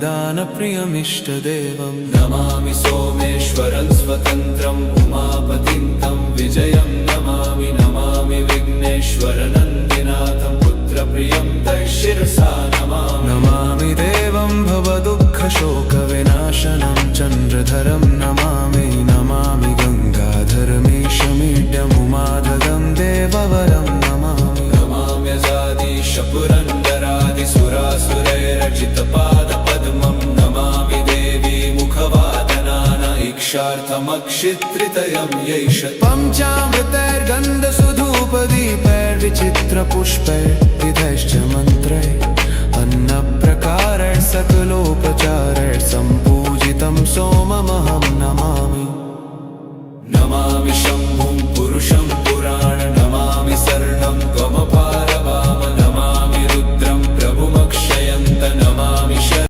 दानप्रियमिष्टदेवं नमामि सोमेश्वरं स्वतन्त्रम् उमापतिं तं विजयं नमामि नमामि विघ्नेश्वरनन्दिनाथं पुत्रप्रियं तैशिरसा नमामि नमामि देवं भवदुःखशोकविनाशनं चन्द्रधरं नमामि नमामि गङ्गाधरमीशमीड्यमुमाधगं देववरं नमामि नमाम्यजादिशपुरन्दरादिसुरासुरैरचितपादपद्मं नमामि देवी मुखवादनान इक्षार्थमक्षित्रितयं यैष पञ्चामृतैर्गन्धसुधूपदीपैर्विचित्रपुष्पैर्विधैश्च मन्त्रैः अन्नप्रकारैः सकल